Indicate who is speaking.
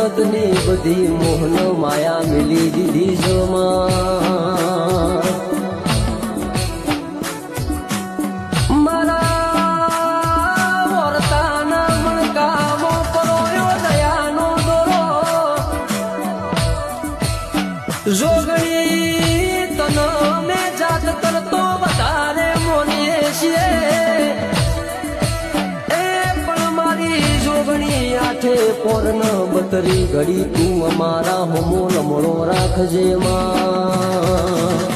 Speaker 1: જગતની બધી મોહન માયા મિલી દીધી જોમાં મારા વર્તાના મણકામો પરોયો દયાનો દોરો જોગણી તને મેં જાત કરતો વધારે મોનીએ છીએ આઠે પોરન બતરી ઘડી તું અમારા હોમો લમણો રાખજે માં